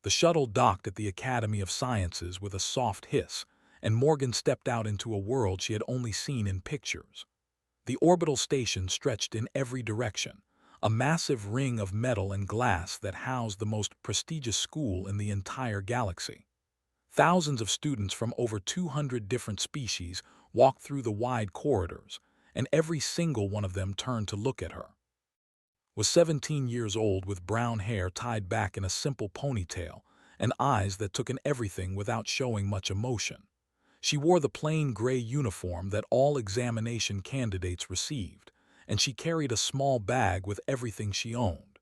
The shuttle docked at the Academy of Sciences with a soft hiss, and Morgan stepped out into a world she had only seen in pictures. The orbital station stretched in every direction, a massive ring of metal and glass that housed the most prestigious school in the entire galaxy. Thousands of students from over 200 different species walked through the wide corridors, and every single one of them turned to look at her. Was 17 years old with brown hair tied back in a simple ponytail and eyes that took in everything without showing much emotion. She wore the plain gray uniform that all examination candidates received, and she carried a small bag with everything she owned.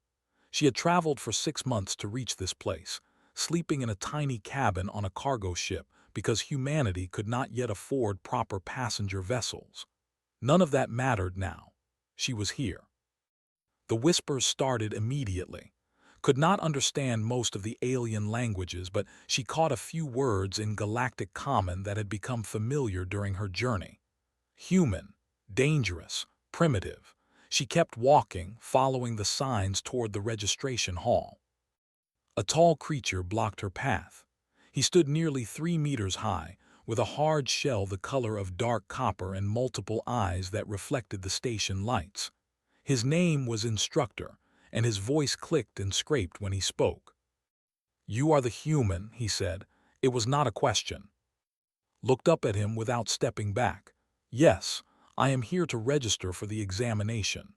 She had traveled for 6 months to reach this place, sleeping in a tiny cabin on a cargo ship because humanity could not yet afford proper passenger vessels. None of that mattered now. She was here. The whispers started immediately. Could not understand most of the alien languages, but she caught a few words in Galactic Common that had become familiar during her journey. Human, dangerous, primitive. She kept walking, following the signs toward the registration hall. A tall creature blocked her path. He stood nearly 3 meters high, with a hard shell the color of dark copper and multiple eyes that reflected the station lights. His name was Instructor, and his voice clicked and scraped when he spoke. "You are the human," he said. It was not a question. Looked up at him without stepping back. "Yes, I am here to register for the examination."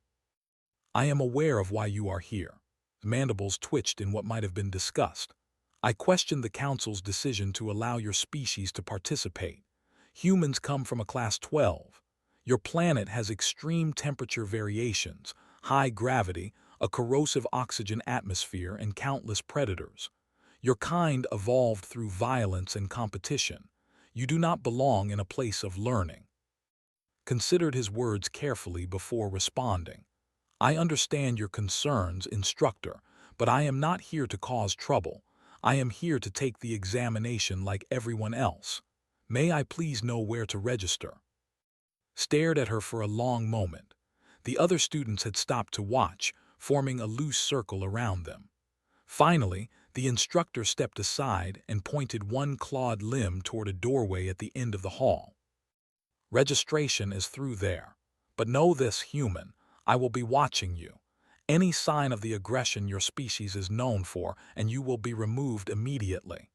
"I am aware of why you are here." Mandibles twitched in what might have been disgust. "I question the Council's decision to allow your species to participate. Humans come from a Class 12. Your planet has extreme temperature variations, high gravity, a corrosive oxygen atmosphere, and countless predators. Your kind evolved through violence and competition. You do not belong in a place of learning." Considered his words carefully before responding. "I understand your concerns, Instructor, but I am not here to cause trouble. I am here to take the examination like everyone else. May I please know where to register?" Stared at her for a long moment. The other students had stopped to watch, forming a loose circle around them. Finally, the instructor stepped aside and pointed one clawed limb toward a doorway at the end of the hall. "Registration is through there. But know this, human, I will be watching you. Any sign of the aggression your species is known for, and you will be removed immediately."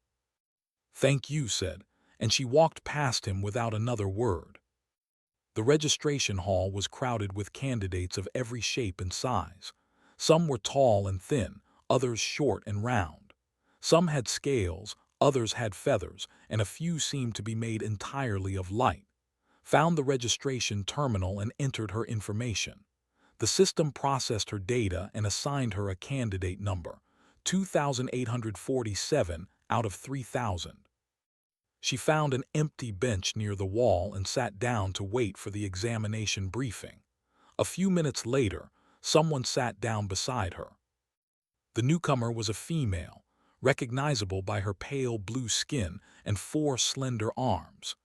"Thank you," said, and she walked past him without another word. The registration hall was crowded with candidates of every shape and size. Some were tall and thin, others short and round. Some had scales, others had feathers, and a few seemed to be made entirely of light. Found the registration terminal and entered her information. The system processed her data and assigned her a candidate number, 2,847 out of 3,000. She found an empty bench near the wall and sat down to wait for the examination briefing. A few minutes later, someone sat down beside her. The newcomer was a female, recognizable by her pale blue skin and 4 slender arms.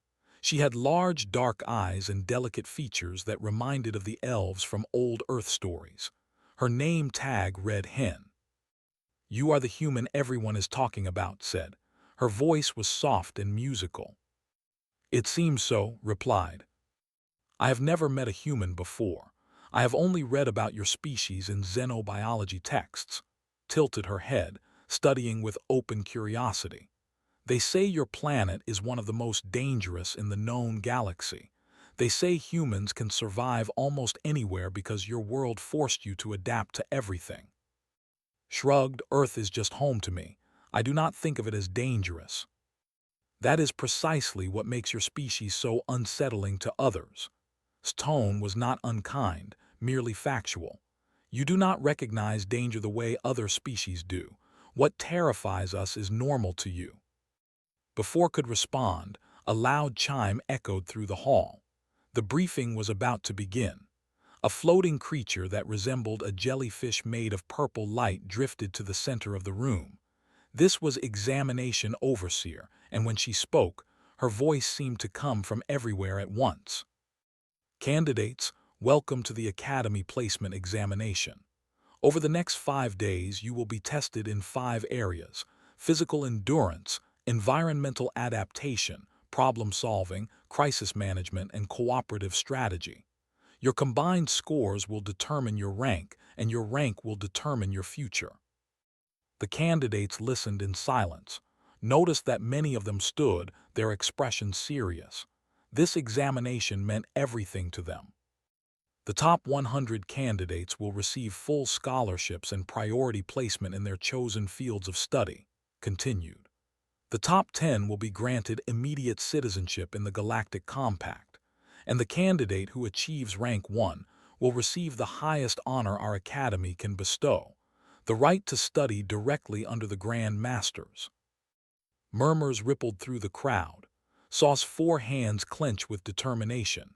She had large dark eyes and delicate features that reminded of the elves from old Earth stories. Her name tag read Hen. "You are the human everyone is talking about," said. Her voice was soft and musical. "It seems so," replied. "I have never met a human before. I have only read about your species in xenobiology texts." Tilted her head, studying with open curiosity. "They say your planet is one of the most dangerous in the known galaxy. They say humans can survive almost anywhere because your world forced you to adapt to everything." Shrugged. "Earth is just home to me. I do not think of it as dangerous." "That is precisely what makes your species so unsettling to others." His tone was not unkind, merely factual. "You do not recognize danger the way other species do. What terrifies us is normal to you." Before could respond, a loud chime echoed through the hall. The briefing was about to begin. A floating creature that resembled a jellyfish made of purple light drifted to the center of the room. This was Examination Overseer, and when she spoke, her voice seemed to come from everywhere at once. "Candidates, welcome to the Academy Placement Examination. Over the next 5 days, you will be tested in 5 areas: physical endurance, environmental adaptation, problem-solving, crisis management, and cooperative strategy. Your combined scores will determine your rank, and your rank will determine your future. The candidates listened in silence. Noticed that many of them stood, their expression serious. This examination meant everything to them. The top 100 candidates will receive full scholarships and priority placement in their chosen fields of study, continued. The top 10 will be granted immediate citizenship in the Galactic Compact, and the candidate who achieves rank 1 will receive the highest honor our Academy can bestow, the right to study directly under the Grand Masters. Murmurs rippled through the crowd. Saw's 4 hands clench with determination.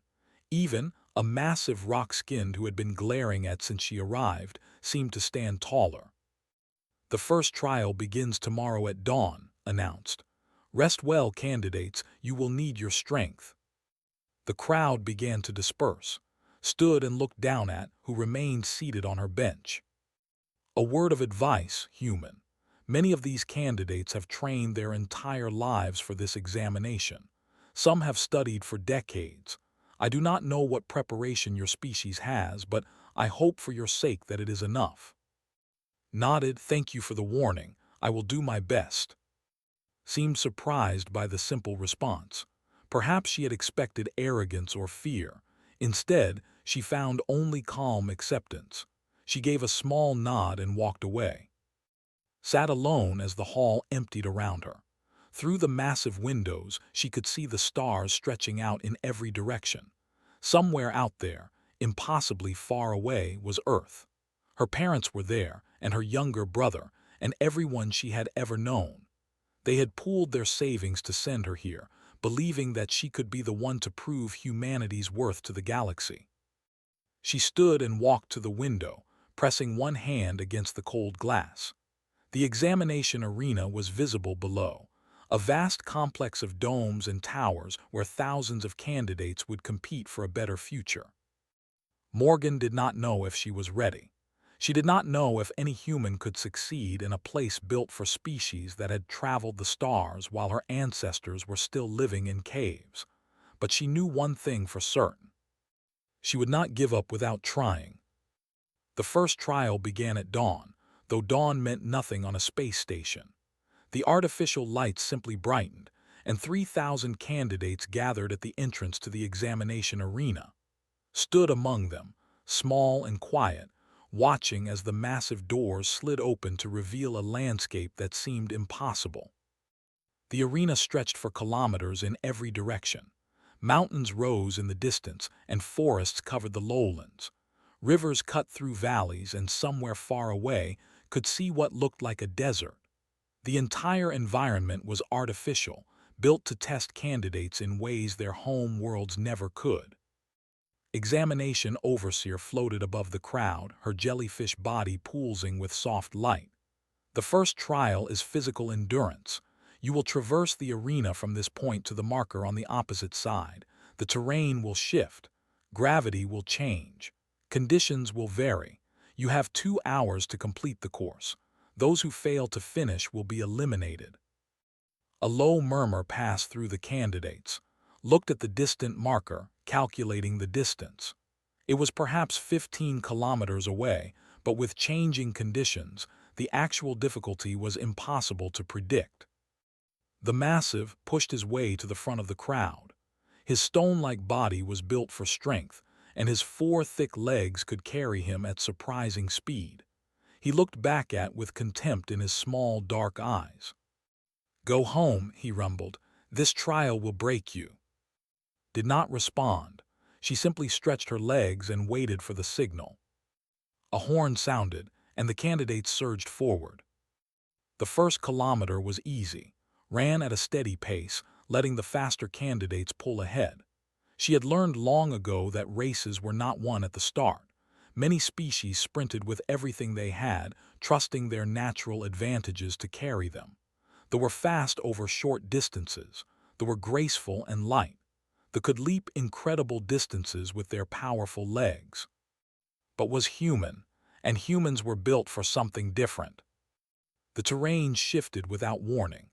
Even a massive rock-skinned who had been glaring at since she arrived seemed to stand taller. The first trial begins tomorrow at dawn, announced. Rest well, candidates, you will need your strength. The crowd began to disperse, stood and looked down at who remained seated on her bench. A word of advice, human. Many of these candidates have trained their entire lives for this examination. Some have studied for decades. I do not know what preparation your species has, but I hope for your sake that it is enough. Nodded, thank you for the warning, I will do my best. Seemed surprised by the simple response. Perhaps she had expected arrogance or fear. Instead, she found only calm acceptance. She gave a small nod and walked away. Sat alone as the hall emptied around her. Through the massive windows, she could see the stars stretching out in every direction. Somewhere out there, impossibly far away, was Earth. Her parents were there, and her younger brother, and everyone she had ever known. They had pooled their savings to send her here, believing that she could be the one to prove humanity's worth to the galaxy. She stood and walked to the window, pressing one hand against the cold glass. The examination arena was visible below, a vast complex of domes and towers where thousands of candidates would compete for a better future. Morgan did not know if she was ready. She did not know if any human could succeed in a place built for species that had traveled the stars while her ancestors were still living in caves. But she knew one thing for certain. She would not give up without trying. The first trial began at dawn, though dawn meant nothing on a space station. The artificial lights simply brightened, and 3,000 candidates gathered at the entrance to the examination arena. Stood among them, small and quiet, watching as the massive doors slid open to reveal a landscape that seemed impossible. The arena stretched for kilometers in every direction. Mountains rose in the distance, and forests covered the lowlands. Rivers cut through valleys, and somewhere far away could see what looked like a desert. The entire environment was artificial, built to test candidates in ways their home worlds never could. Examination Overseer floated above the crowd, her jellyfish body pulsing with soft light. The first trial is physical endurance. You will traverse the arena from this point to the marker on the opposite side. The terrain will shift. Gravity will change. Conditions will vary. You have 2 hours to complete the course. Those who fail to finish will be eliminated. A low murmur passed through the candidates. Looked at the distant marker, calculating the distance. It was perhaps 15 kilometers away, but with changing conditions, the actual difficulty was impossible to predict. The massive pushed his way to the front of the crowd. His stone-like body was built for strength, and his 4 thick legs could carry him at surprising speed. He looked back with contempt in his small, dark eyes. "Go home," he rumbled. "This trial will break you." Did not respond. She simply stretched her legs and waited for the signal. A horn sounded, and the candidates surged forward. The first kilometer was easy, ran at a steady pace, letting the faster candidates pull ahead. She had learned long ago that races were not won at the start. Many species sprinted with everything they had, trusting their natural advantages to carry them. They were fast over short distances. They were graceful and light. They could leap incredible distances with their powerful legs. But was human, and humans were built for something different. The terrain shifted without warning.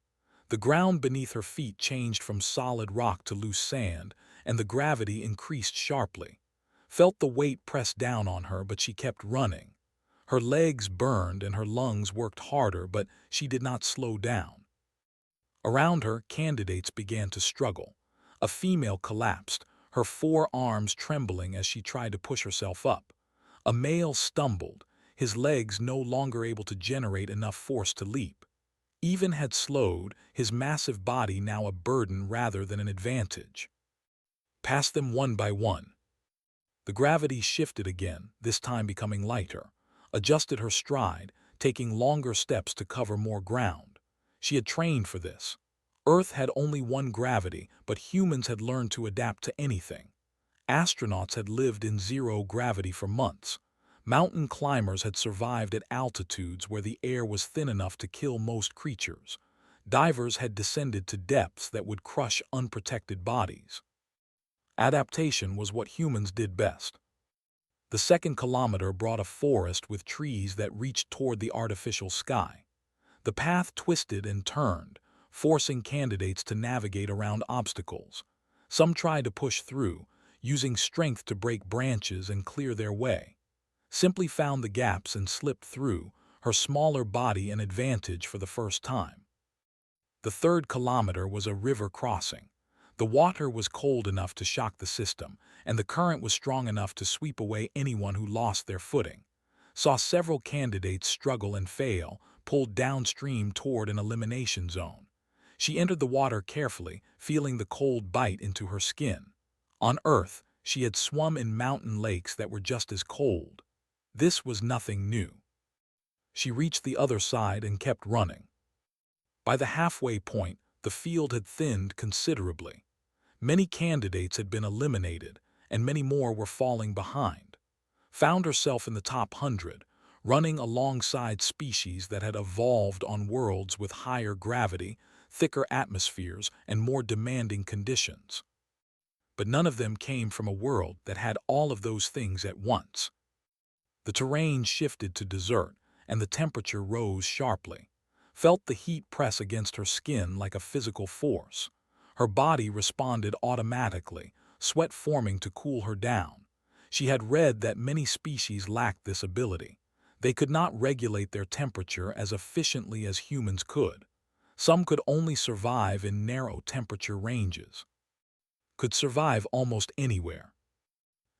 The ground beneath her feet changed from solid rock to loose sand, and the gravity increased sharply. Felt the weight press down on her, but she kept running. Her legs burned and her lungs worked harder, but she did not slow down. Around her, candidates began to struggle. A female collapsed, her forearms trembling as she tried to push herself up. A male stumbled, his legs no longer able to generate enough force to leap. Even had slowed, his massive body now a burden rather than an advantage. Past them one by one. The gravity shifted again, this time becoming lighter, adjusted her stride, taking longer steps to cover more ground. She had trained for this. Earth had only one gravity, but humans had learned to adapt to anything. Astronauts had lived in zero gravity for months. Mountain climbers had survived at altitudes where the air was thin enough to kill most creatures. Divers had descended to depths that would crush unprotected bodies. Adaptation was what humans did best. The second kilometer brought a forest with trees that reached toward the artificial sky. The path twisted and turned, forcing candidates to navigate around obstacles. Some tried to push through, using strength to break branches and clear their way. Simply found the gaps and slipped through, her smaller body an advantage for the first time. The third kilometer was a river crossing. The water was cold enough to shock the system, and the current was strong enough to sweep away anyone who lost their footing. Saw several candidates struggle and fail, pulled downstream toward an elimination zone. She entered the water carefully, feeling the cold bite into her skin. On Earth, she had swum in mountain lakes that were just as cold. This was nothing new. She reached the other side and kept running. By the halfway point, the field had thinned considerably. Many candidates had been eliminated, and many more were falling behind. Found herself in the top 100, running alongside species that had evolved on worlds with higher gravity, thicker atmospheres, and more demanding conditions. But none of them came from a world that had all of those things at once. The terrain shifted to desert, and the temperature rose sharply. Felt the heat press against her skin like a physical force. Her body responded automatically, sweat forming to cool her down. She had read that many species lacked this ability. They could not regulate their temperature as efficiently as humans could. Some could only survive in narrow temperature ranges. Could survive almost anywhere.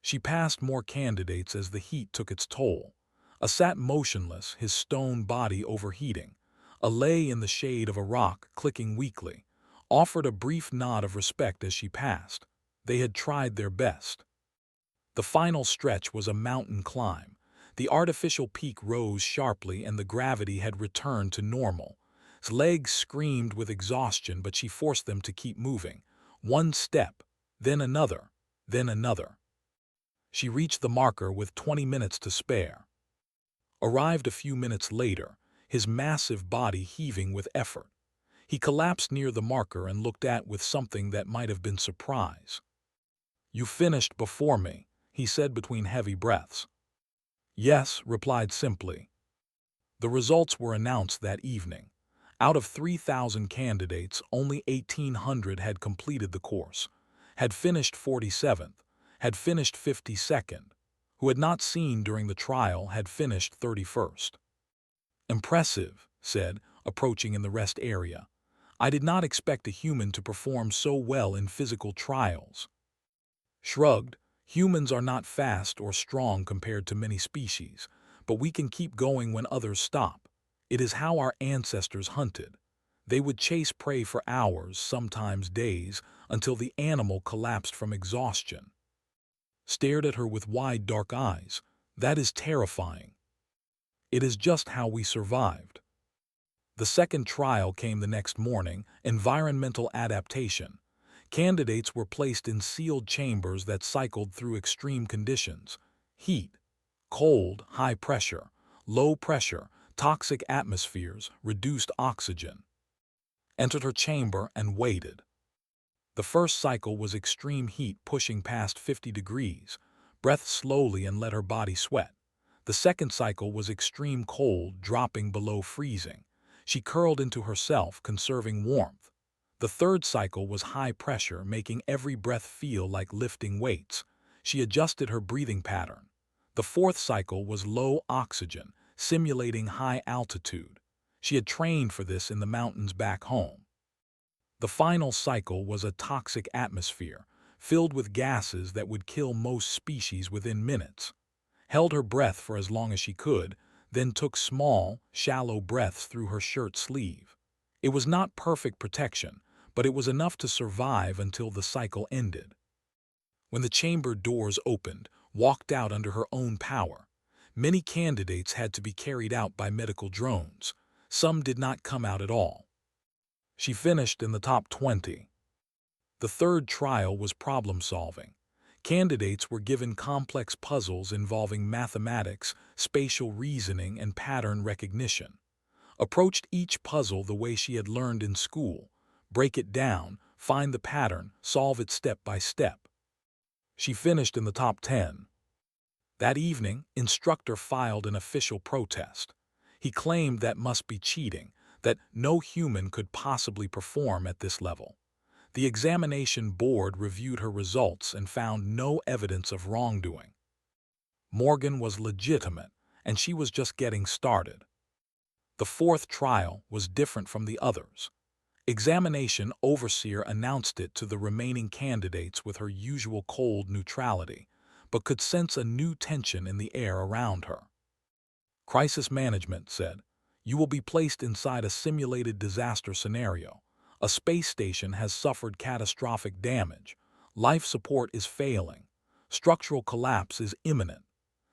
She passed more candidates as the heat took its toll. A sat motionless, his stone body overheating. A lay in the shade of a rock, clicking weakly. Offered a brief nod of respect as she passed. They had tried their best. The final stretch was a mountain climb. The artificial peak rose sharply and the gravity had returned to normal. His legs screamed with exhaustion, but she forced them to keep moving. One step, then another, then another. She reached the marker with 20 minutes to spare. Arrived a few minutes later, his massive body heaving with effort. He collapsed near the marker and looked at with something that might have been surprise. "You finished before me," he said between heavy breaths. "Yes," replied simply. The results were announced that evening. Out of 3,000 candidates, only 1,800 had completed the course, had finished 47th, had finished 52nd, who had not seen during the trial had finished 31st. "Impressive," said, approaching in the rest area. "I did not expect a human to perform so well in physical trials." Shrugged, humans are not fast or strong compared to many species, but we can keep going when others stop. It is how our ancestors hunted. They would chase prey for hours, sometimes days, until the animal collapsed from exhaustion. Stared at her with wide dark eyes. That is terrifying. It is just how we survived. The second trial came the next morning, environmental adaptation. Candidates were placed in sealed chambers that cycled through extreme conditions: heat, cold, high pressure, low pressure, toxic atmospheres, reduced oxygen. Entered her chamber and waited. The first cycle was extreme heat pushing past 50 degrees, breathed slowly and let her body sweat. The second cycle was extreme cold dropping below freezing. She curled into herself, conserving warmth. The third cycle was high pressure, making every breath feel like lifting weights. She adjusted her breathing pattern. The fourth cycle was low oxygen, simulating high altitude. She had trained for this in the mountains back home. The final cycle was a toxic atmosphere, filled with gases that would kill most species within minutes. Held her breath for as long as she could, then took small, shallow breaths through her shirt sleeve. It was not perfect protection, but it was enough to survive until the cycle ended. When the chamber doors opened, walked out under her own power. Many candidates had to be carried out by medical drones. Some did not come out at all. She finished in the top 20. The third trial was problem-solving. Candidates were given complex puzzles involving mathematics, spatial reasoning, and pattern recognition. Approached each puzzle the way she had learned in school. Break it down, find the pattern, solve it step by step. She finished in the top 10. That evening, instructor filed an official protest. He claimed that must be cheating, that no human could possibly perform at this level. The examination board reviewed her results and found no evidence of wrongdoing. Morgan was legitimate, and she was just getting started. The fourth trial was different from the others. Examination overseer announced it to the remaining candidates with her usual cold neutrality, but could sense a new tension in the air around her. Crisis management said, "You will be placed inside a simulated disaster scenario. A space station has suffered catastrophic damage. Life support is failing. Structural collapse is imminent.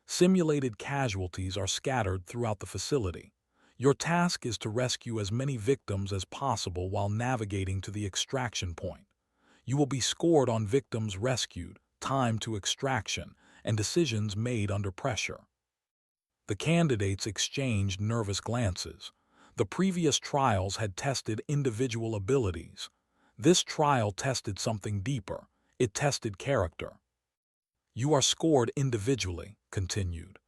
Simulated casualties are scattered throughout the facility. Your task is to rescue as many victims as possible while navigating to the extraction point. You will be scored on victims rescued, time to extraction, and decisions made under pressure." The candidates exchanged nervous glances. The previous trials had tested individual abilities. This trial tested something deeper. It tested character. "You are scored individually," continued,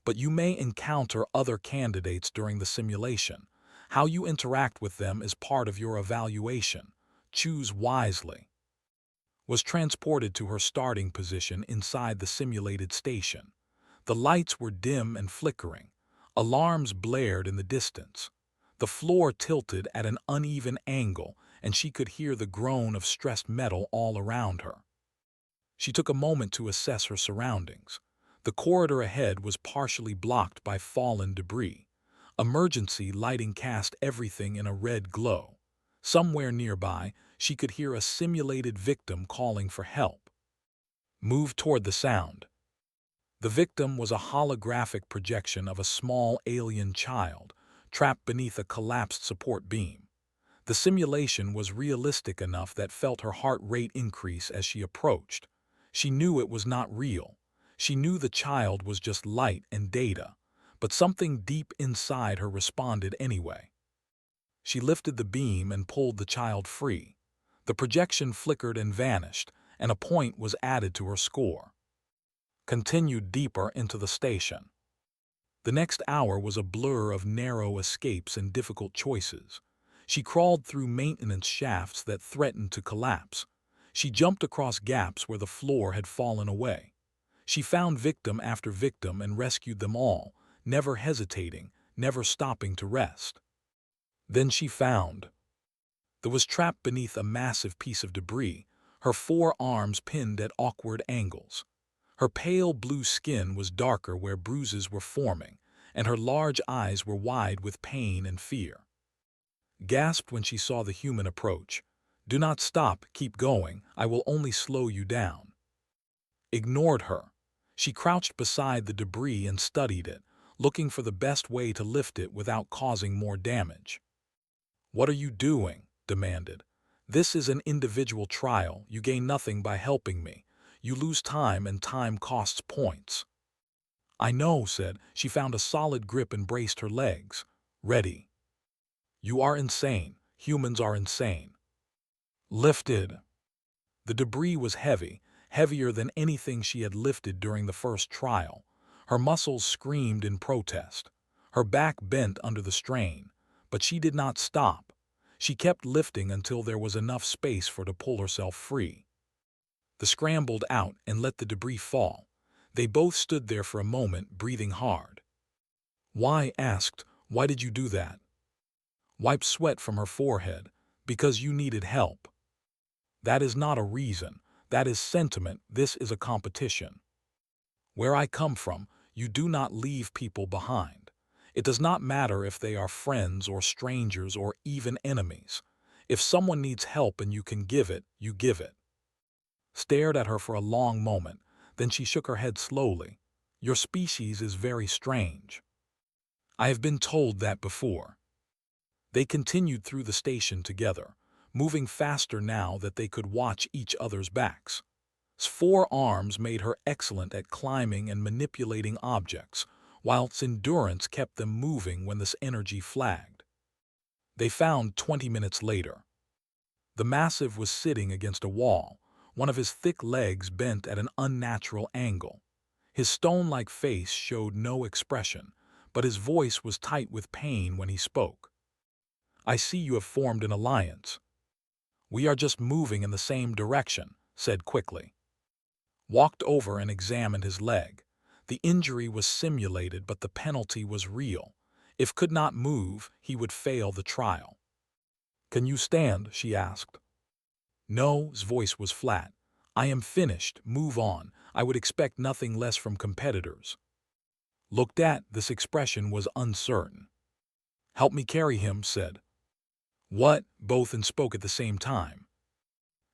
"but you may encounter other candidates during the simulation. How you interact with them is part of your evaluation. Choose wisely." Was transported to her starting position inside the simulated station. The lights were dim and flickering. Alarms blared in the distance. The floor tilted at an uneven angle, and she could hear the groan of stressed metal all around her. She took a moment to assess her surroundings. The corridor ahead was partially blocked by fallen debris. Emergency lighting cast everything in a red glow. Somewhere nearby, she could hear a simulated victim calling for help. Moved toward the sound. The victim was a holographic projection of a small alien child, trapped beneath a collapsed support beam. The simulation was realistic enough that felt her heart rate increase as she approached. She knew it was not real. She knew the child was just light and data, but something deep inside her responded anyway. She lifted the beam and pulled the child free. The projection flickered and vanished, and a point was added to her score. Continued deeper into the station. The next hour was a blur of narrow escapes and difficult choices. She crawled through maintenance shafts that threatened to collapse. She jumped across gaps where the floor had fallen away. She found victim after victim and rescued them all, never hesitating, never stopping to rest. Then she found. There was trapped beneath a massive piece of debris, her four arms pinned at awkward angles. Her pale blue skin was darker where bruises were forming, and her large eyes were wide with pain and fear. Gasped when she saw the human approach. "Do not stop, keep going, I will only slow you down." Ignored her. She crouched beside the debris and studied it, looking for the best way to lift it without causing more damage. "What are you doing?" demanded. "This is an individual trial, you gain nothing by helping me. You lose time and time costs points." "I know," said. She found a solid grip and braced her legs. "Ready." "You are insane. Humans are insane." Lifted. The debris was heavy, heavier than anything she had lifted during the first trial. Her muscles screamed in protest. Her back bent under the strain, But she did not stop. She kept lifting until there was enough space for her to pull herself free. They scrambled out and let the debris fall. They both stood there for a moment, breathing hard. Why asked, "Why did you do that?" Wiped sweat from her forehead. "Because you needed help." "That is not a reason. That is sentiment. This is a competition. Where I come from, you do not leave people behind. It does not matter if they are friends or strangers or even enemies. If someone needs help and you can give it, you give it." Stared at her for a long moment, then she shook her head slowly. "Your species is very strange. I have been told that before." They continued through the station together, moving faster now that they could watch each other's backs. 4 arms made her excellent at climbing and manipulating objects, whilst endurance kept them moving when this energy flagged. They found 20 minutes later. The massive was sitting against a wall, one of his thick legs bent at an unnatural angle. His stone-like face showed no expression, but his voice was tight with pain when he spoke. "I see you have formed an alliance." "We are just moving in the same direction," said quickly. Walked over and examined his leg. The injury was simulated, but the penalty was real. If could not move, he would fail the trial. "Can you stand?" she asked. No, his voice was flat. "I am finished. Move on. I would expect nothing less from competitors." Looked at, this expression was uncertain. "Help me carry him," said. "What?" Both and spoke at the same time.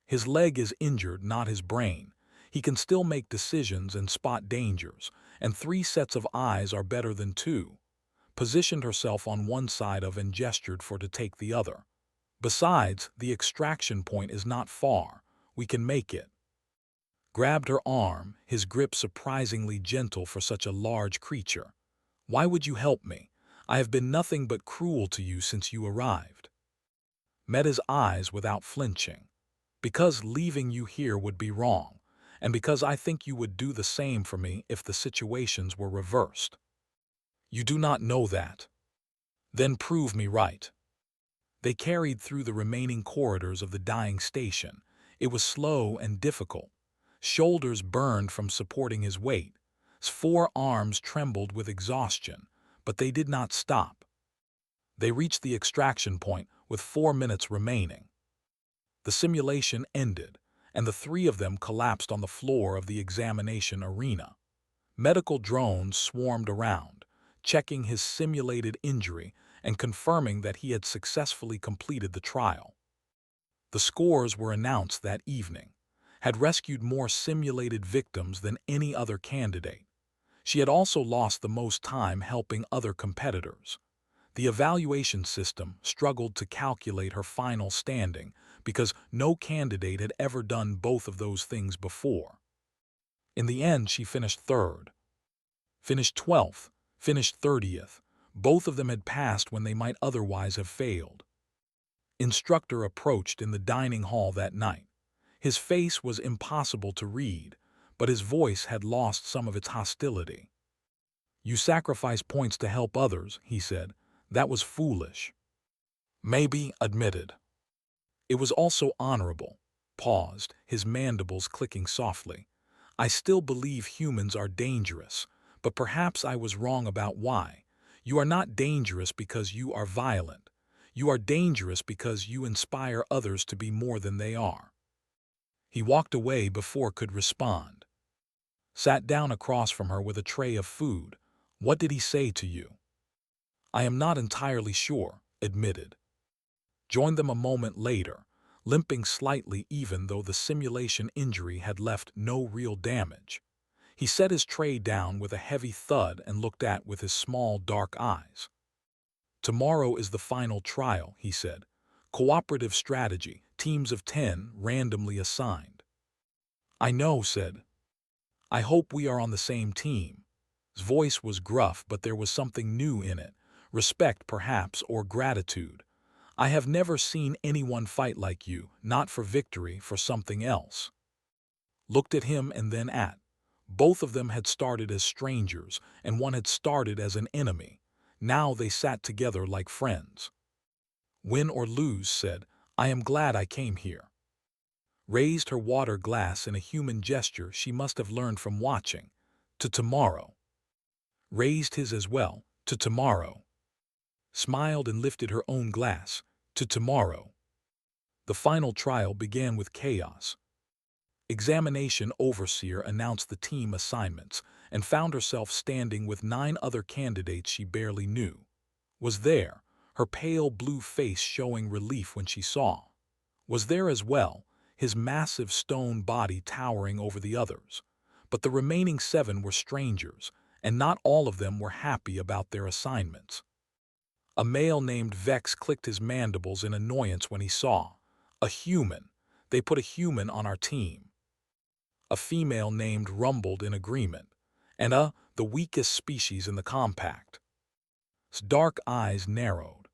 "His leg is injured, not his brain. He can still make decisions and spot dangers, and 3 sets of eyes are better than 2. Positioned herself on one side of and gestured for to take the other. "Besides, the extraction point is not far. We can make it." Grabbed her arm, his grip surprisingly gentle for such a large creature. "Why would you help me? I have been nothing but cruel to you since you arrived." Met his eyes without flinching. "Because leaving you here would be wrong, and because I think you would do the same for me if the situations were reversed." "You do not know that." "Then prove me right." They carried through the remaining corridors of the dying station. It was slow and difficult. Shoulders burned from supporting his weight. His 4 arms trembled with exhaustion, but they did not stop. They reached the extraction point with 4 minutes remaining. The simulation ended, and the 3 of them collapsed on the floor of the examination arena. Medical drones swarmed around, checking his simulated injury and confirming that he had successfully completed the trial. The scores were announced that evening. Had rescued more simulated victims than any other candidate. She had also lost the most time helping other competitors. The evaluation system struggled to calculate her final standing because no candidate had ever done both of those things before. In the end, she finished 3rd. Finished 12th, finished 30th. Both of them had passed when they might otherwise have failed. Instructor approached in the dining hall that night. His face was impossible to read, but his voice had lost some of its hostility. "You sacrifice points to help others," he said. "That was foolish." "Maybe," admitted. "It was also honorable." Paused, his mandibles clicking softly. "I still believe humans are dangerous, but perhaps I was wrong about why. You are not dangerous because you are violent. You are dangerous because you inspire others to be more than they are." He walked away before could respond. Sat down across from her with a tray of food. "What did he say to you?" "I am not entirely sure," admitted. Joined them a moment later, limping slightly even though the simulation injury had left no real damage. He set his tray down with a heavy thud and looked at with his small dark eyes. "Tomorrow is the final trial," he said. "Cooperative strategy, teams of 10 randomly assigned." "I know," said. "I hope we are on the same team." His voice was gruff, but there was something new in it. Respect, perhaps, or gratitude. "I have never seen anyone fight like you, not for victory, for something else." Looked at him and then at. Both of them had started as strangers, and one had started as an enemy. Now they sat together like friends. Win or lose, said, I am glad I came here. Raised her water glass in a human gesture she must have learned from watching. To tomorrow. Raised his as well. To tomorrow. Smiled and lifted her own glass. To tomorrow. The final trial began with chaos. Examination overseer announced the team assignments and found herself standing with 9 other candidates she barely knew. Was there, her pale blue face showing relief when she saw. Was there as well, his massive stone body towering over the others. But the remaining 7 were strangers, and not all of them were happy about their assignments. A male named Vex clicked his mandibles in annoyance when he saw. A human. They put a human on our team. A female named rumbled in agreement. And the weakest species in the compact. His dark eyes narrowed.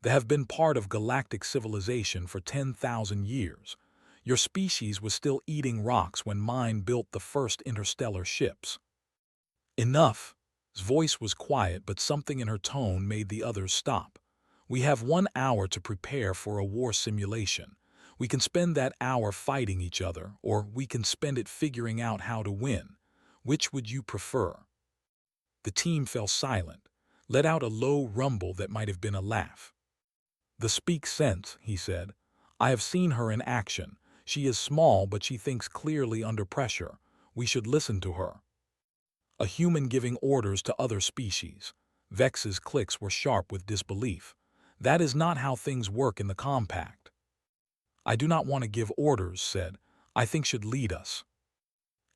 They have been part of galactic civilization for 10,000 years. Your species was still eating rocks when mine built the first interstellar ships. Enough. His voice was quiet, but something in her tone made the others stop. We have 1 hour to prepare for a war simulation. We can spend that hour fighting each other, or we can spend it figuring out how to win. Which would you prefer? The team fell silent, let out a low rumble that might have been a laugh. The speak sense, he said. I have seen her in action. She is small, but she thinks clearly under pressure. We should listen to her. A human giving orders to other species. Vex's clicks were sharp with disbelief. That is not how things work in the compact. I do not want to give orders, said. I think should lead us.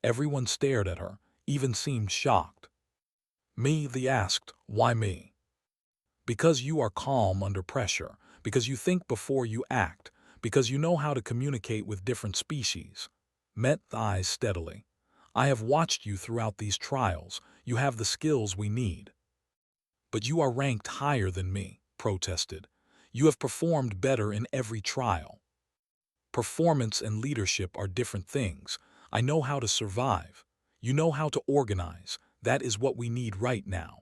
Everyone stared at her, even seemed shocked. Me, they asked. Why me? Because you are calm under pressure, because you think before you act, because you know how to communicate with different species. Met the eyes steadily. I have watched you throughout these trials. You have the skills we need. But you are ranked higher than me, protested. You have performed better in every trial. Performance and leadership are different things. I know how to survive. You know how to organize. That is what we need right now.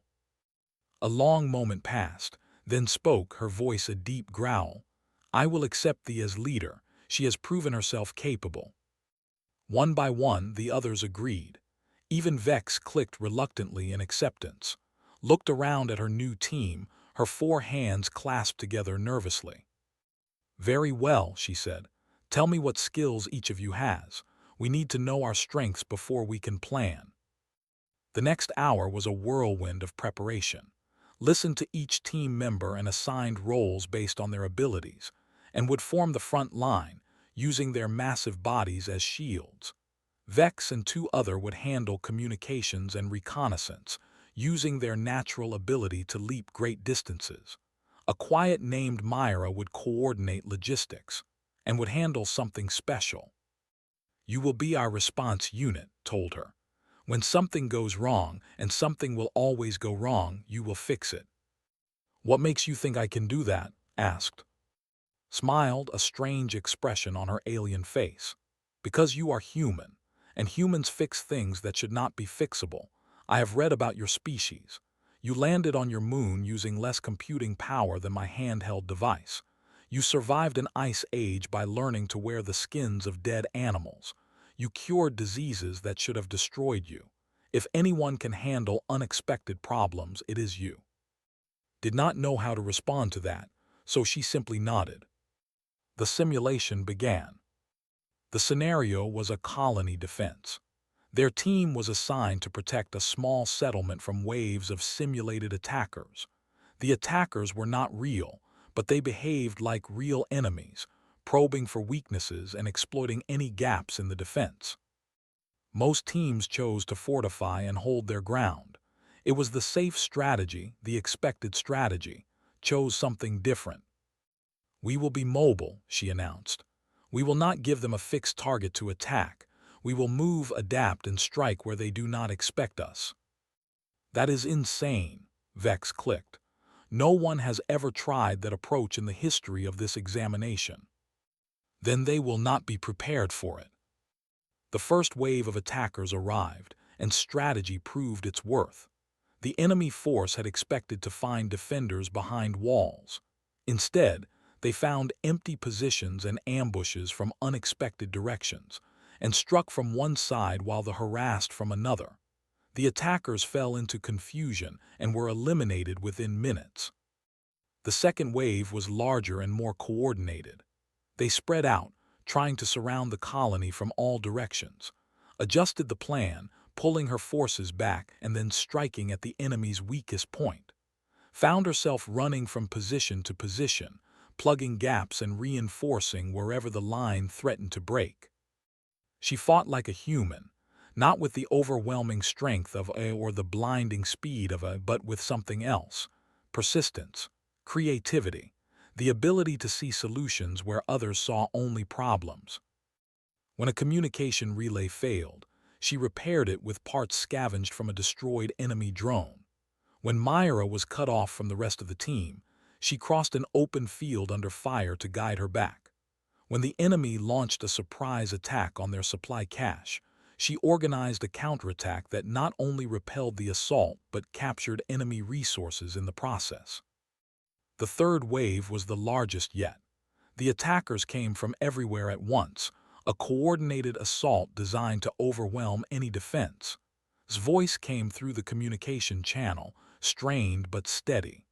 A long moment passed, then spoke, her voice a deep growl. I will accept thee as leader. She has proven herself capable. One by one, the others agreed. Even Vex clicked reluctantly in acceptance. Looked around at her new team, her 4 hands clasped together nervously. Very well, she said. Tell me what skills each of you has. We need to know our strengths before we can plan. The next hour was a whirlwind of preparation. Listened to each team member and assigned roles based on their abilities, and would form the front line, using their massive bodies as shields. Vex and 2 others would handle communications and reconnaissance, using their natural ability to leap great distances. A quiet named Myra would coordinate logistics, and would handle something special. You will be our response unit, told her. When something goes wrong, and something will always go wrong, you will fix it. What makes you think I can do that? Asked. Smiled, a strange expression on her alien face. Because you are human, and humans fix things that should not be fixable. I have read about your species. You landed on your moon using less computing power than my handheld device. You survived an ice age by learning to wear the skins of dead animals. You cured diseases that should have destroyed you. If anyone can handle unexpected problems, it is you. Did not know how to respond to that, so she simply nodded. The simulation began. The scenario was a colony defense. Their team was assigned to protect a small settlement from waves of simulated attackers. The attackers were not real, but they behaved like real enemies, probing for weaknesses and exploiting any gaps in the defense. Most teams chose to fortify and hold their ground. It was the safe strategy, the expected strategy, chose something different. We will be mobile, she announced. We will not give them a fixed target to attack. We will move, adapt, and strike where they do not expect us. That is insane, Vex clicked. No one has ever tried that approach in the history of this examination. Then they will not be prepared for it. The first wave of attackers arrived, and strategy proved its worth. The enemy force had expected to find defenders behind walls. Instead, They found empty positions and ambushes from unexpected directions, and struck from one side while the harassed from another. The attackers fell into confusion and were eliminated within minutes. The second wave was larger and more coordinated. They spread out, trying to surround the colony from all directions, adjusted the plan, pulling her forces back and then striking at the enemy's weakest point. Found herself running from position to position, plugging gaps and reinforcing wherever the line threatened to break. She fought like a human, not with the overwhelming strength of a or the blinding speed of a, but with something else: persistence, creativity, the ability to see solutions where others saw only problems. When a communication relay failed, she repaired it with parts scavenged from a destroyed enemy drone. When Myra was cut off from the rest of the team, she crossed an open field under fire to guide her back. When the enemy launched a surprise attack on their supply cache, she organized a counterattack that not only repelled the assault but captured enemy resources in the process. The third wave was the largest yet. The attackers came from everywhere at once, a coordinated assault designed to overwhelm any defense. His voice came through the communication channel, strained but steady.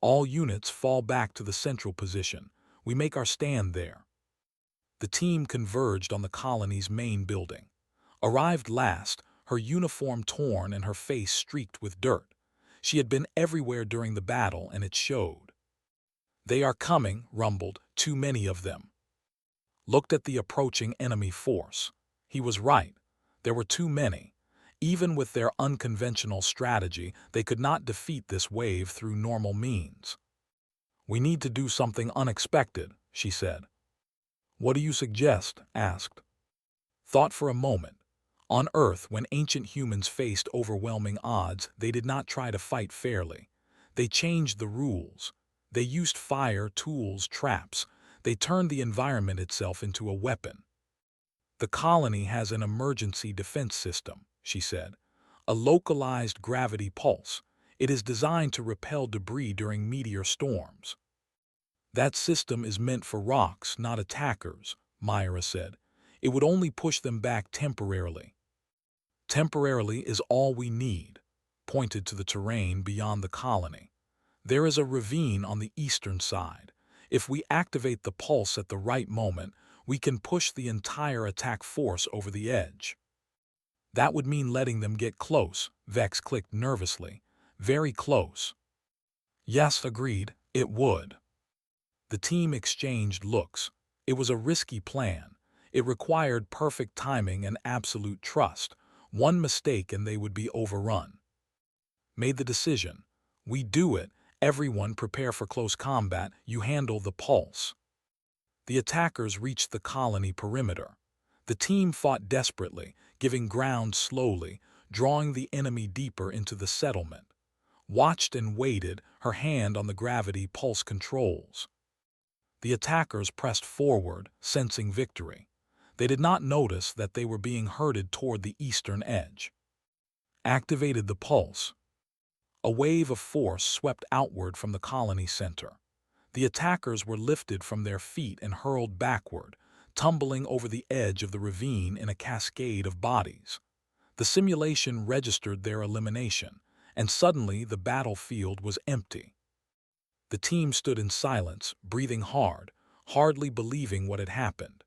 "All units fall back to the central position. We make our stand there." The team converged on the colony's main building. Arrived last, her uniform torn and her face streaked with dirt. She had been everywhere during the battle, and it showed. "They are coming," rumbled, "too many of them." Looked at the approaching enemy force. He was right. There were too many. Even with their unconventional strategy, they could not defeat this wave through normal means. "We need to do something unexpected," she said. "What do you suggest?" asked. Thought for a moment. On Earth, when ancient humans faced overwhelming odds, they did not try to fight fairly. They changed the rules. They used fire, tools, traps. They turned the environment itself into a weapon. "The colony has an emergency defense system," she said. "A localized gravity pulse. It is designed to repel debris during meteor storms." "That system is meant for rocks, not attackers," Myra said. "It would only push them back temporarily." "Temporarily is all we need," pointed to the terrain beyond the colony. "There is a ravine on the eastern side. If we activate the pulse at the right moment, we can push the entire attack force over the edge." "That would mean letting them get close," Vex clicked nervously. "Very close." "Yes," agreed, "it would." The team exchanged looks. It was a risky plan. It required perfect timing and absolute trust. One mistake and they would be overrun. Made the decision. "We do it. Everyone prepare for close combat. You handle the pulse." The attackers reached the colony perimeter. The team fought desperately, giving ground slowly, drawing the enemy deeper into the settlement. Watched and waited, her hand on the gravity pulse controls. The attackers pressed forward, sensing victory. They did not notice that they were being herded toward the eastern edge. Activated the pulse. A wave of force swept outward from the colony center. The attackers were lifted from their feet and hurled backward, tumbling over the edge of the ravine in a cascade of bodies. The simulation registered their elimination, and suddenly the battlefield was empty. The team stood in silence, breathing hard, hardly believing what had happened.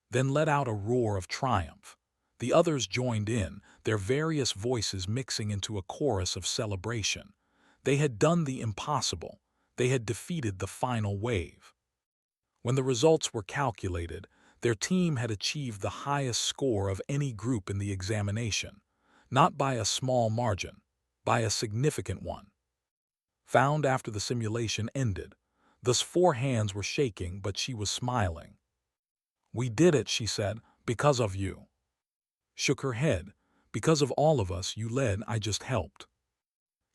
Then let out a roar of triumph. The others joined in, their various voices mixing into a chorus of celebration. They had done the impossible. They had defeated the final wave. When the results were calculated, their team had achieved the highest score of any group in the examination, not by a small margin, by a significant one. Found after the simulation ended. Thus 4 hands were shaking, but she was smiling. "We did it," she said, "because of you." Shook her head. "Because of all of us you led, I just helped."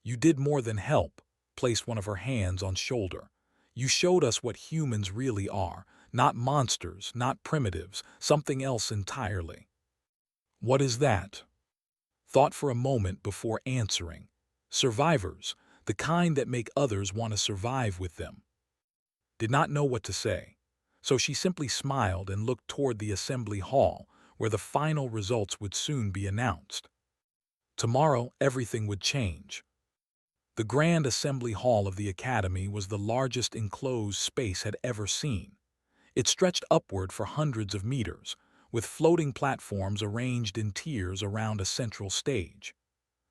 "You did more than help," placed one of her hands on shoulder. "You showed us what humans really are, not monsters, not primitives, something else entirely." "What is that?" Thought for a moment before answering. "Survivors, the kind that make others want to survive with them." did not know what to say, so she simply smiled and looked toward the assembly hall, where the final results would soon be announced. Tomorrow, everything would change. The Grand Assembly Hall of the Academy was the largest enclosed space had ever seen. It stretched upward for hundreds of meters, with floating platforms arranged in tiers around a central stage.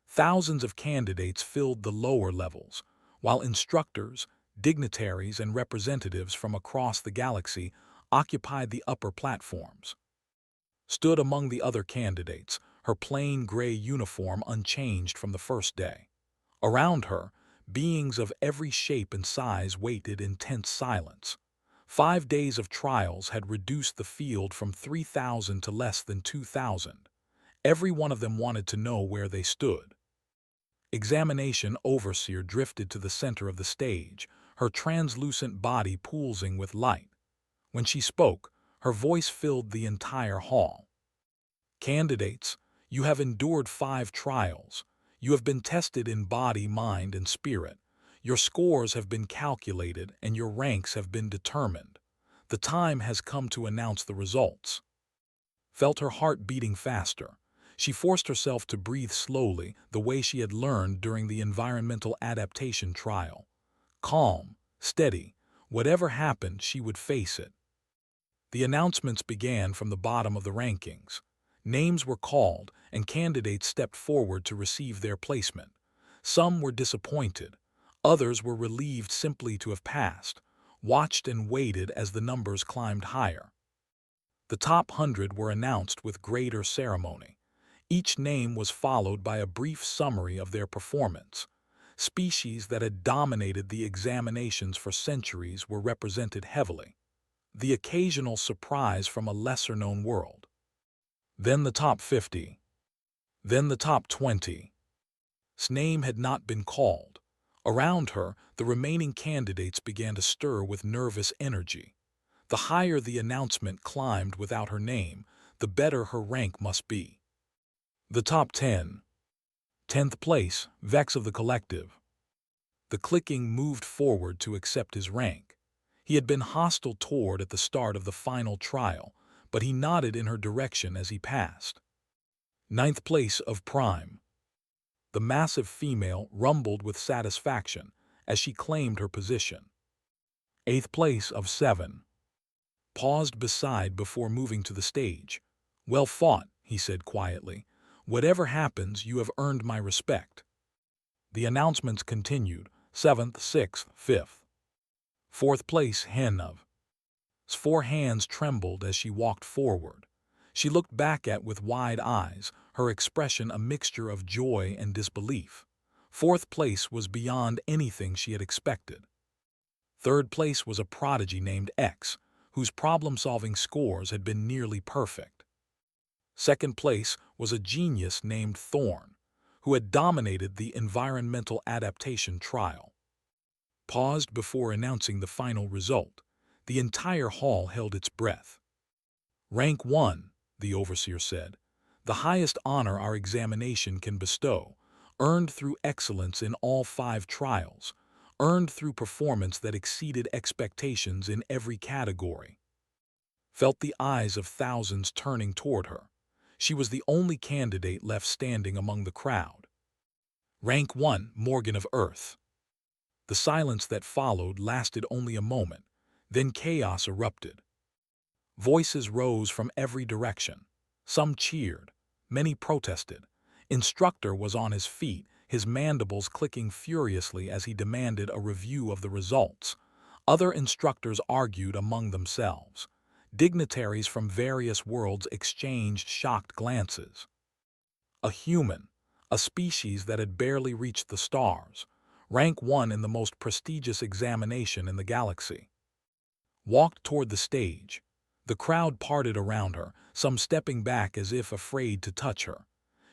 Thousands of candidates filled the lower levels, while instructors, dignitaries, and representatives from across the galaxy occupied the upper platforms. Stood among the other candidates, her plain gray uniform unchanged from the first day. Around her, beings of every shape and size waited in tense silence. 5 days of trials had reduced the field from 3,000 to less than 2,000. Every one of them wanted to know where they stood. Examination Overseer drifted to the center of the stage, her translucent body pulsing with light. When she spoke, her voice filled the entire hall. Candidates, you have endured 5 trials. You have been tested in body, mind, and spirit. Your scores have been calculated and your ranks have been determined. The time has come to announce the results. Felt her heart beating faster. She forced herself to breathe slowly, the way she had learned during the environmental adaptation trial. Calm, steady, whatever happened, she would face it. The announcements began from the bottom of the rankings. Names were called, and candidates stepped forward to receive their placement. Some were disappointed. Others were relieved simply to have passed, watched and waited as the numbers climbed higher. The top 100 were announced with greater ceremony. Each name was followed by a brief summary of their performance. Species that had dominated the examinations for centuries were represented heavily. The occasional surprise from a lesser-known world. Then the top 50. Then the top 20. His name had not been called. Around her, the remaining candidates began to stir with nervous energy. The higher the announcement climbed without her name, the better her rank must be. The top 10. 10th place, Vex of the Collective. The clicking moved forward to accept his rank. He had been hostile toward at the start of the final trial, but he nodded in her direction as he passed. 9th place of Prime. The massive female rumbled with satisfaction as she claimed her position. 8th place of 7. Paused beside before moving to the stage. Well fought, he said quietly. Whatever happens, you have earned my respect. The announcements continued. 7th, 6th, 5th. 4th place, Hen of. 4 hands trembled as she walked forward. She looked back with wide eyes, her expression a mixture of joy and disbelief. 4th place was beyond anything she had expected. 3rd place was a prodigy named X, whose problem-solving scores had been nearly perfect. 2nd place was a genius named Thorn, who had dominated the environmental adaptation trial. Paused before announcing the final result. The entire hall held its breath. Rank 1, the overseer said, the highest honor our examination can bestow, earned through excellence in all 5 trials, earned through performance that exceeded expectations in every category. Felt the eyes of thousands turning toward her. She was the only candidate left standing among the crowd. Rank 1, Morgan of Earth. The silence that followed lasted only a moment. Then chaos erupted. Voices rose from every direction. Some cheered. Many protested. Instructor was on his feet, his mandibles clicking furiously as he demanded a review of the results. Other instructors argued among themselves. Dignitaries from various worlds exchanged shocked glances. A human, a species that had barely reached the stars, rank 1 in the most prestigious examination in the galaxy, walked toward the stage. The crowd parted around her, some stepping back as if afraid to touch her.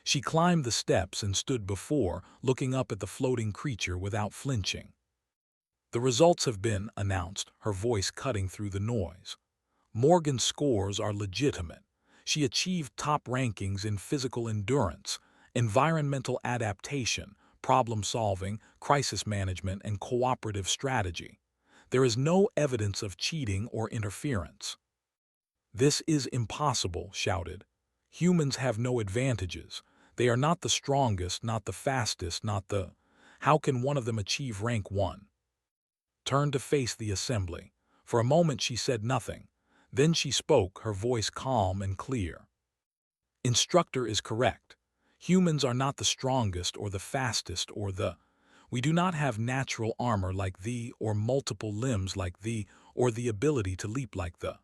She climbed the steps and stood before, looking up at the floating creature without flinching. The results have been announced, her voice cutting through the noise. Morgan's scores are legitimate. She achieved top rankings in physical endurance, environmental adaptation, problem-solving, crisis management, and cooperative strategy. There is no evidence of cheating or interference. "This is impossible," shouted. "Humans have no advantages. They are not the strongest, not the fastest, not the... How can one of them achieve rank 1? Turned to face the assembly. For a moment she said nothing. Then she spoke, her voice calm and clear. "Instructor is correct. Humans are not the strongest or the fastest or the... We do not have natural armor like thee or multiple limbs like thee or the ability to leap like the...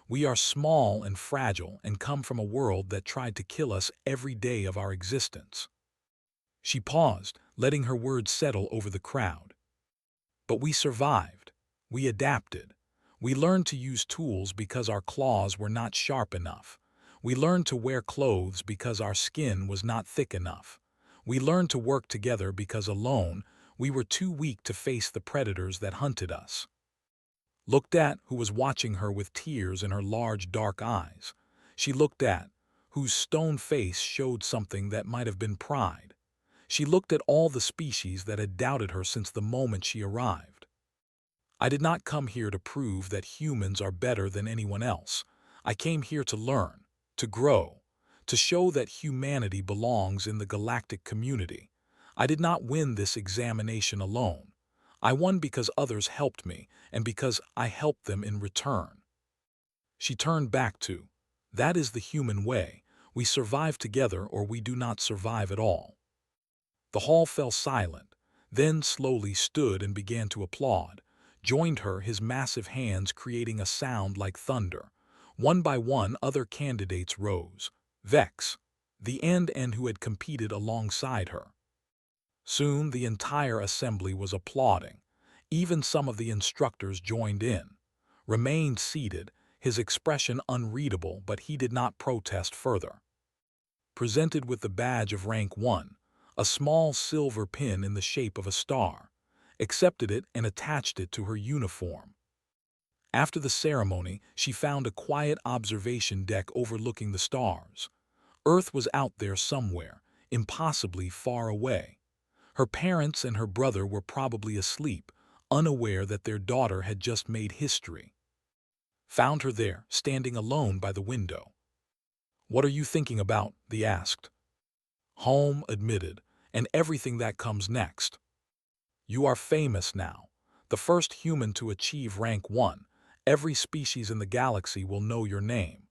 We are small and fragile and come from a world that tried to kill us every day of our existence." She paused, letting her words settle over the crowd. "But we survived. We adapted. We learned to use tools because our claws were not sharp enough. We learned to wear clothes because our skin was not thick enough. We learned to work together because alone we were too weak to face the predators that hunted us." Looked at, who was watching her with tears in her large dark eyes. She looked at, whose stone face showed something that might have been pride. She looked at all the species that had doubted her since the moment she arrived. "I did not come here to prove that humans are better than anyone else. I came here to learn, to grow, to show that humanity belongs in the galactic community. I did not win this examination alone. I won because others helped me, and because I helped them in return." She turned back to, "That is the human way. We survive together or we do not survive at all." The hall fell silent, then slowly stood and began to applaud. Joined her, his massive hands creating a sound like thunder. One by one, other candidates rose. Vex, the end who had competed alongside her. Soon the entire assembly was applauding. Even some of the instructors joined in. Remained seated, his expression unreadable, but he did not protest further. Presented with the badge of rank 1, a small silver pin in the shape of a star. Accepted it and attached it to her uniform. After the ceremony, she found a quiet observation deck overlooking the stars. Earth was out there somewhere, impossibly far away. Her parents and her brother were probably asleep, unaware that their daughter had just made history. Found her there, standing alone by the window. "What are you thinking about?" they asked. "Home," admitted, "and everything that comes next. You are famous now, the first human to achieve rank 1. Every species in the galaxy will know your name."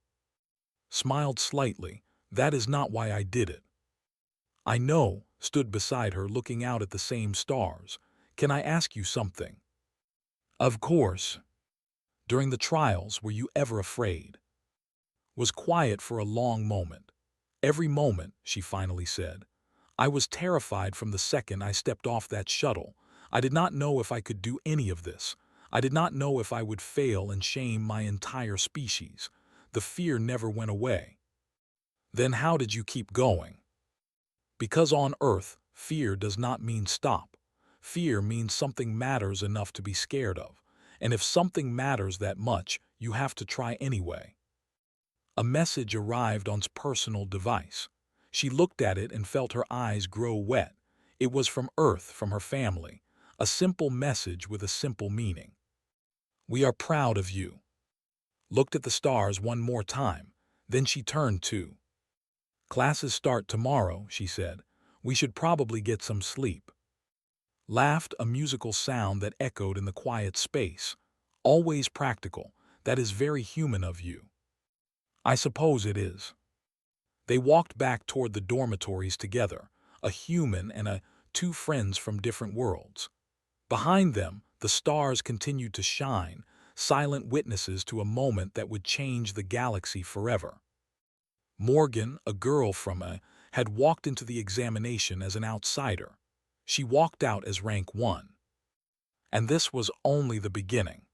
Smiled slightly. "That is not why I did it." "I know," stood beside her looking out at the same stars. "Can I ask you something?" "Of course." "During the trials, were you ever afraid?" Was quiet for a long moment. "Every moment," she finally said. "I was terrified from the second I stepped off that shuttle. I did not know if I could do any of this. I did not know if I would fail and shame my entire species. The fear never went away." "Then how did you keep going?" "Because on Earth, fear does not mean stop. Fear means something matters enough to be scared of. And if something matters that much, you have to try anyway." A message arrived on his personal device. She looked at it and felt her eyes grow wet. It was from Earth, from her family. A simple message with a simple meaning. "We are proud of you." Looked at the stars one more time. Then she turned to. "Classes start tomorrow," she said. "We should probably get some sleep." Laughed, a musical sound that echoed in the quiet space. "Always practical. That is very human of you." "I suppose it is." They walked back toward the dormitories together, a human and two friends from different worlds. Behind them, the stars continued to shine, silent witnesses to a moment that would change the galaxy forever. Morgan, a girl from had walked into the examination as an outsider. She walked out as rank 1. And this was only the beginning.